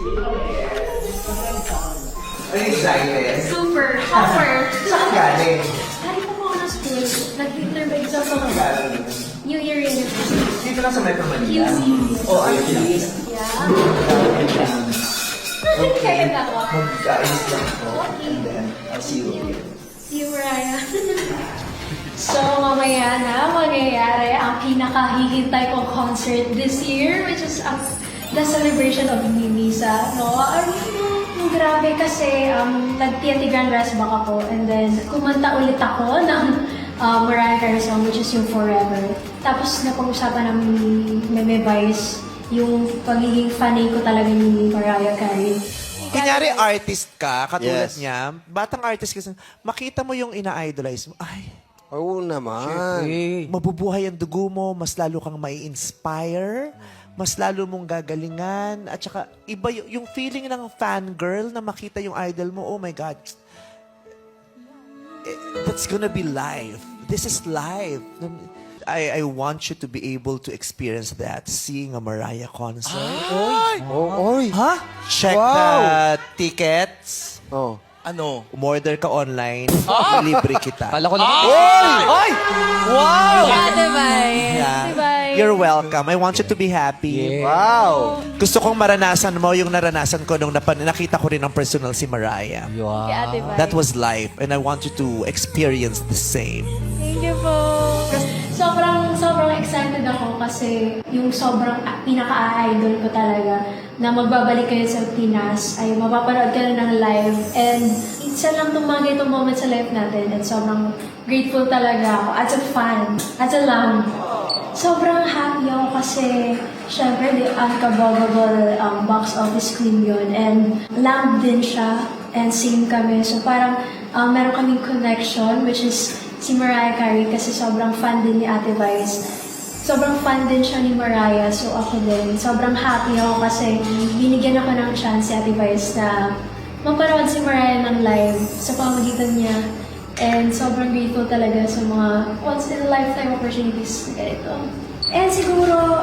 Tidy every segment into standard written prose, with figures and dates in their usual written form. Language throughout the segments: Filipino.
Are you excited? Super. Super. Saan galing? Galing po ako ng school. Nag-Hitler ba exam ako? Galing. New Year University. Dito lang sa Metro Manila. QC. Oh, ayun. Yeah. Kaya na ako. Mag-ayos lang ako. Okay. And then, I'll see you here. See you, Mariah. So, mamaya na mangyayari ang pinakahihintay kong concert this year, which is the celebration of Mimisa. No? Grabe kasi nag-TNT Grand Res back ako, and then kumanta ulit ako ng Mariah Carey song, which is yung Forever. Tapos napag-usapan namin ni Meme Vice yung pagiging fanay ko talaga ni Mariah Carey. Kunyari, artist ka, katulad Yes. niya, batang artist kasi, makita mo yung ina-idolize mo, ay, Oo naman. mabubuhay ang dugo mo, mas lalo kang mai-inspire, mas lalo mong gagalingan, at saka iba yung feeling ng fangirl na makita yung idol mo, oh my God, that's gonna be live. This is live. I want you to be able to experience that, seeing a Mariah concert. Oh, oy. Ha? Check Wow. the tickets. Oh. Ano? Umorder ka online. Libre kita. Kala ko lang. Oy! Wow! Bye. You're welcome. I want you to be happy. Wow. Gusto kong maranasan mo yung naranasan ko nung nakita ko rin ng personal si Mariah. Wow. That was life, and I want you to experience the same. Thank you po. Sobrang excited ako kasi yung sobrang pinaka-idol ko talaga na magbabalik kayo sa Pinas ay mapapanood ka na ng live, and isa lang itong mga ganitong moment sa life natin, and sobrang grateful talaga ako as a fan, as a lamb. Sobrang happy ako kasi syempre the unbelievable box office queen yun, and lamb din siya, and same kami, so parang meron kaming connection, which is si Mariah Carey, kasi sobrang fan din ni Ate Vice. Sobrang fan din siya ni Mariah, so ako din. Sobrang happy ako kasi binigyan ako ng chance si Ate Vice na mapanood si Mariah ng live sa pamamagitan niya. And sobrang grateful talaga sa mga once-in-a-lifetime opportunities na ganito. And siguro,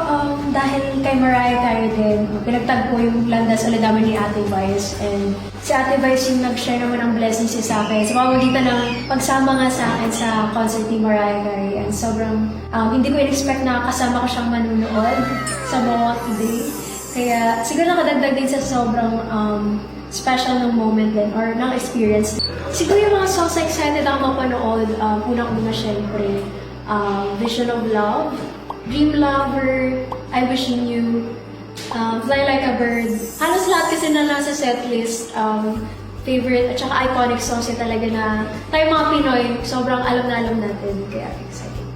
dahil kay Mariah Carey din, pinagtagpo yung landas ulit namin ni Ate Vice. And si Ate Vice yung nag-share naman ng blessings niya sa akin. Sa pamamagitan ng pagsama nga sa akin sa concert ni Mariah Carey. And sobrang, hindi ko in-expect na kasama ko siyang manunood sa bawat day. Kaya siguro nakadagdag din sa sobrang special ng moment din or ng experience. Siguro yung mga songs na excited ako mapanood, unang-una syempre, Vision of Love, Dream Lover, I Wish You Knew, Fly Like a Bird. Halos lahat kasi na nasa setlist, favorite at saka iconic songs yung talaga na tayo mga Pinoy, sobrang alam na alam natin. Kaya excited.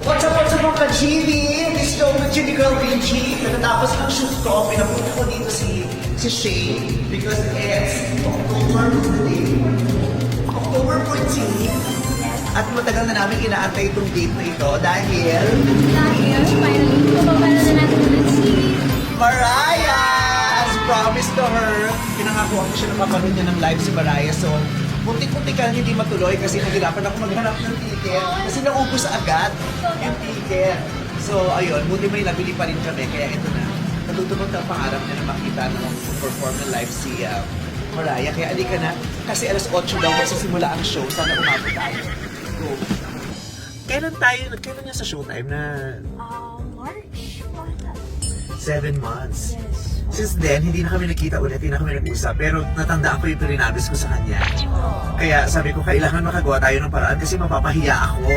What's up mga ka-GV? This is with Jimmy Girl BG. Natatapos ng shoot ko, pinapunta ko dito si Shane because it's October October 14. At matagal na namin inaantay itong date na ito dahil Finally, mapapanood na natin ulit si Mariah! As promised to her, pinangako ako siya na mapanood niya ng live si Mariah. So, muntik-muntik ka hindi matuloy kasi nahirapan ako maghanap ng ticket kasi naubos agad yung ticket. So, ayun, buti may nabili pa rin kami. Kaya ito na, natutulog ang pangarap niya na makita na perform ng live si Mariah. Kaya alika na, kasi alas 8 daw magsisimula ang show. Sana umabot tayo. Go. Kailan niya sa showtime na March? 7 months? Yes. Since then, hindi na kami nakita ulit, hindi na kami nag-usap. Pero natandaan ko yung pinabis ko sa kanya. Kaya sabi ko, kailangan makagawa tayo ng paraan kasi mapapahiya ako.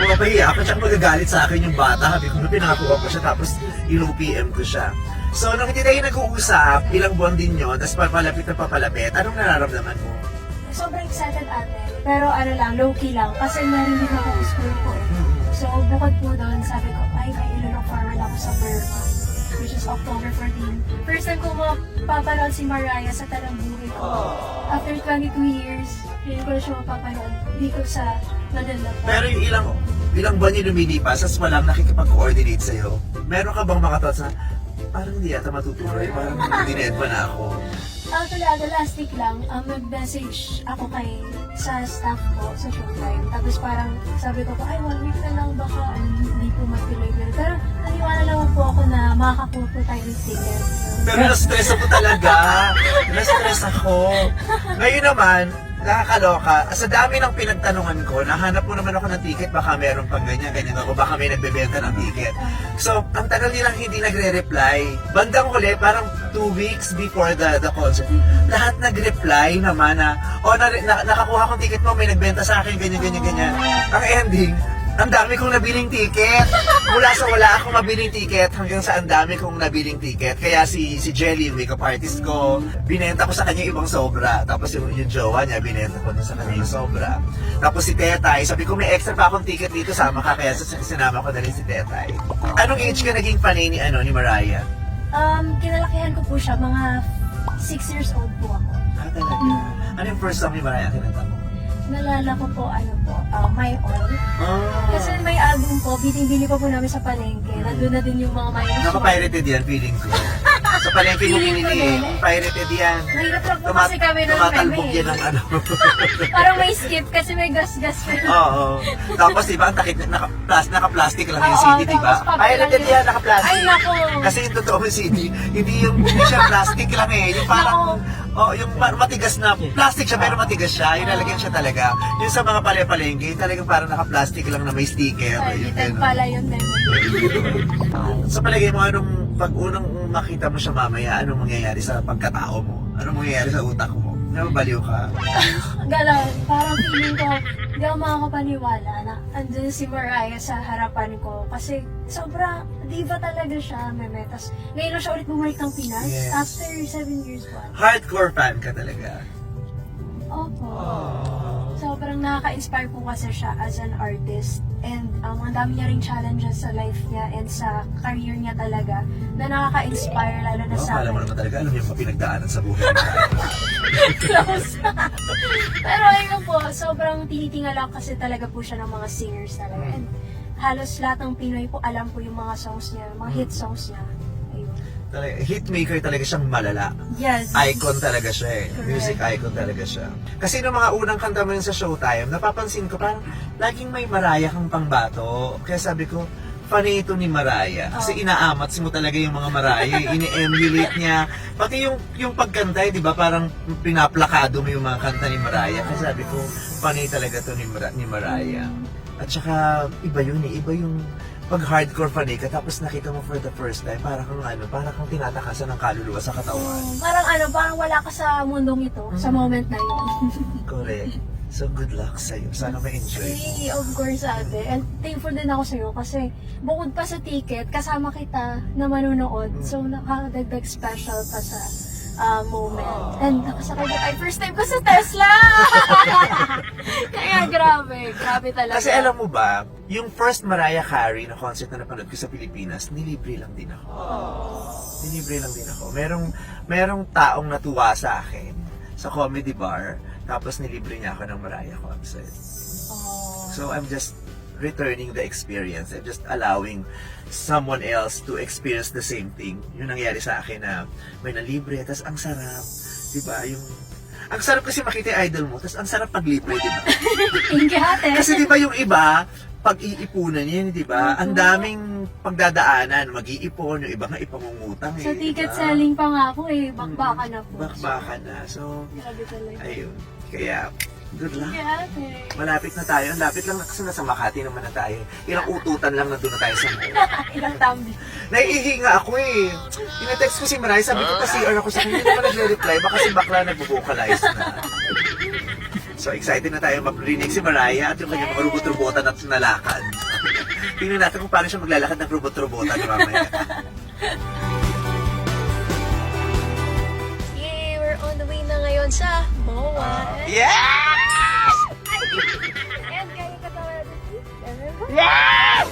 Mapapahiya ako, tsaka magagalit sa akin yung bata. Sabi ko, pinakuha ko siya, tapos ilo-PM ko siya. So, nung hindi tayo nag-uusap, ilang buwan din yun, tapos papalapit na papalapit, anong nararamdaman mo? Sobrang excited ate. Pero ano lang, low-key lang. Kasi narinig ako sa school ko. So, bukod po doon, sabi ko, ay, may ilo-look forward ako sa Burma, which is October 14. First time ko mapapanood si Mariah sa talang buhay ko. After 22 years, hindi ko na siya mapapanood dito sa London. Pero yung ilang buwan yung lumilipas, as walang nakikipag-coordinate sa'yo, meron ka bang mga thoughts na, parang hindi yata matutuloy, parang dined pa na ako. Actually, last week lang, nag-message ako sa staff ko sa Showtime. Tapos parang sabi ko, ay, 1 week na lang baka hindi po matuloy yun. Pero naniwala naman po ako na makakakuha po tayo ng ticket. Pero na-stress ako talaga. Na-stress ako. Ngayon naman, nakakaloka. Sa dami ng pinagtanungan ko, nahanap mo naman ako ng ticket, baka meron pang ganyan ako, baka may nagbebenta ng ticket. So, ang tagal nilang hindi nagre-reply. Bandang huli, parang 2 weeks before the concert, lahat nag-reply naman na, nakakuha akong ticket mo, may nagbenta sa akin, ganyan. Ang ending, ang dami kong nabiling ticket. Mula sa wala akong mabiling ticket hanggang sa ang dami kong nabiling ticket. Kaya si Jelly, yung makeup artist ko, binenta ko sa kanya ibang sobra. Tapos yung jowa niya, binenta ko din sa kanya yung sobra. Tapos si Tetay, sabi ko may extra pa akong ticket dito, sama ka. Kaya sinama ko na rin si Tetay. Anong age ka naging panay ni Mariah? Kinalakihan ko po siya, mga 6 years old po ako. Talaga. Ano yung first song ni Mariah kinanta mo? Nalala ko po, My All. Oh. Kasi may album po, bili pa po namin sa palengke. Nandun na din yung mga minus one. Naka-pirated yan, feeling ko. Sa palengke mo Feeling ko pinili, din. pirated yan. Mahirap lang po kasi kami ng Tumatalbog meme. yan ng ano. Parang may skip kasi may gas-gas pa. Oo. Tapos diba, ang takip, naka-plastic lang yung Oo, CD, diba? tapos papel Pirated lang yun. yan, naka-plastic. Ay, nako. Kasi yung totoong CD, hindi siya plastic lang eh. Yung parang, yung matigas na, plastic siya pero matigas siya. Yung nalagyan siya talaga. Yung sa mga palengke, talagang parang naka-plastic lang na may sticker. Yung Pirated ganun. pala yun din. Sa palagay mo, pag unang makita mo siya mamaya, anong mangyayari sa pagkatao mo? Anong mangyayari sa utak mo? Nababaliw ka? Ganon, parang feeling ko, hindi ako makakapaniwala na andun si Mariah sa harapan ko. Kasi sobrang diva talaga siya, meme. Tapos ngayon lang siya ulit bumalik ng Pinas Yes. after 7 years po. Hardcore fan ka talaga. Opo. Sobrang nakaka-inspire po kasi siya as an artist. And ang dami niya ring challenges sa life niya and sa career niya talaga na nakaka-inspire lalo na sa Akala mo akin. naman talaga, alam yung mga pinagdaanan sa buhay mo. Close. Pero ayun po, sobrang tinitingala kasi talaga po siya ng mga singers talaga. And halos lahat ng Pinoy po alam po yung mga songs niya, mga hit songs niya. Ayun. Talaga, hitmaker talaga siyang malala. Yes. Icon talaga siya eh. Correct. Music icon talaga siya. Kasi nung mga unang kanta mo yun sa Showtime, napapansin ko parang laging may Mariah kang pangbato. Kaya sabi ko, funny ito ni Mariah. Kasi inaamats mo talaga yung mga Mariah, ini-emulate niya. Pati yung pagkanta, di ba, parang pinaplakado mo yung mga kanta ni Mariah. Kasi sabi ko, funny talaga to ni Mariah. At saka, iba yun eh. Iba yung pag hardcore funny ka, tapos nakita mo for the first time, parang kang tinatakasan ng kaluluwa sa katawan. Parang wala ka sa mundong ito, sa moment na yun. Correct. So, good luck sa'yo. Sana ma-enjoy mo. Hey, of course, ate. And thankful din ako sa'yo kasi bukod pa sa ticket, kasama kita na manunood. So, nakadagdag special pa sa moment. And nakasakay ko tayo. First time ko sa Tesla! Kaya grabe talaga. Kasi alam mo ba, yung first Mariah Carey na concert na napanood ko sa Pilipinas, nilibre lang din ako. Nilibre lang din ako. Merong taong natuwa sa akin sa comedy bar, tapos nilibre niya ako ng Mariah concert. So I'm just returning the experience. I'm just allowing someone else to experience the same thing. Yung nangyari sa akin na may nalibre, tapos ang sarap. Diba? Ang sarap kasi makita yung idol mo, tapos ang sarap paglibre, diba? Thank you, ate. Kasi diba yung iba, pag-iipunan yun, diba? Ang daming pagdadaanan, mag-iipon, yung iba nga ipangungutang eh. Sa ticket diba? selling pa nga ako eh. Bakbaka na po. Bakbaka na. So, Grabe talaga. ayun. Kaya, good luck. Thank you, ate. Malapit na tayo. Lapit lang kasi nasa Makati naman na tayo. Ilang ututan lang na doon na tayo sa mall. Ilang tumbling. Naiihinga ako eh. Ina-text ko si Maray, sabi ko kasi ako sa kanya, hindi naman nagre-reply. Baka si bakla nag-vocalize na. So excited na tayo mag-rinig si Mariah at yung kanyang mga robot-robotan at nalakad. Tingnan natin kung paano siya maglalakad ng robot-robotan mamaya. Yay! We're on the way na ngayon sa MOA. Yes! And kaya ka tawa natin. Yes!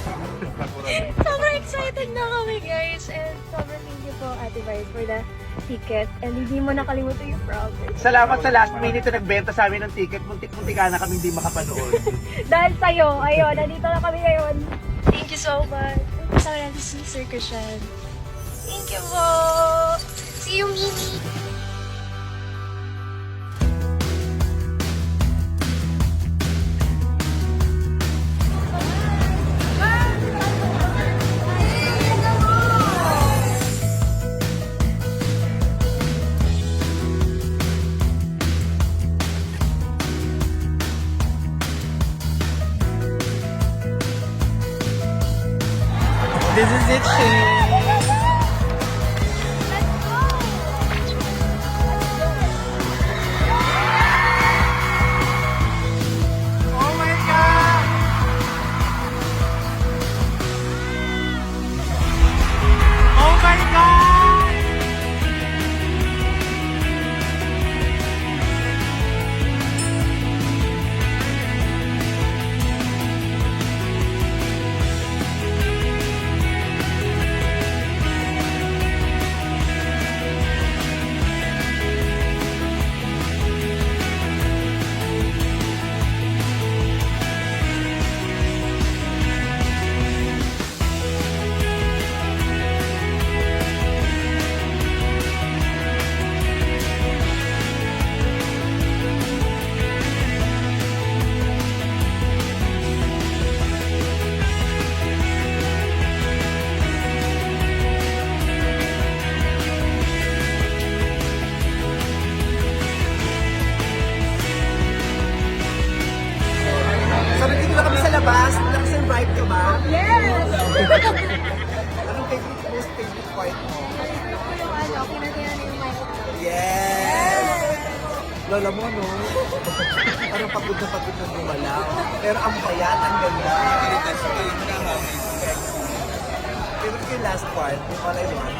Sobrang excited na kami, guys. And sobrang thank you po, Ate Vibe, for the ticket. And hindi mo nakalimutan yung promise. Salamat sa last minute na nagbenta sa amin ng ticket. Muntik-muntik na kami hindi makapanood. Dahil sa'yo, ayun, nandito na kami ngayon. Thank you so much. Kasama natin si Sir Christian. Thank you po. See you, Mimi. So, nandito na kami sa labas. Nakasurvive ka ba? Yes! Anong most favorite part mo? Yung ano, kinagayan yung mic. Yes! Lola mo, no? Parang pagod na gumalaw. Pero ang bayat, ang ganda. Pero yung last part, yung pala yun.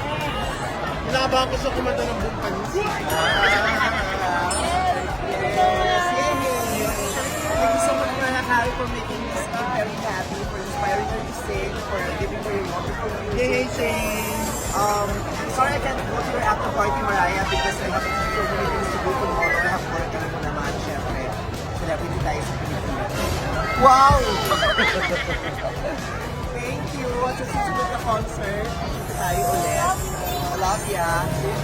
Kinakabahan ko sa kumanta ng buong pansin. Thank you so much, Mariah Carey, for making this game very happy, for inspiring her to sing, for giving her your wonderful music. Sorry I can't go to your after party, Mariah, because I have so many things to do tomorrow. I have work ka mo naman, syempre. Celebrity tayo sa Pilipinas. Wow! Thank you. At sa susunod na concert, tayo ulit. I love ya. See you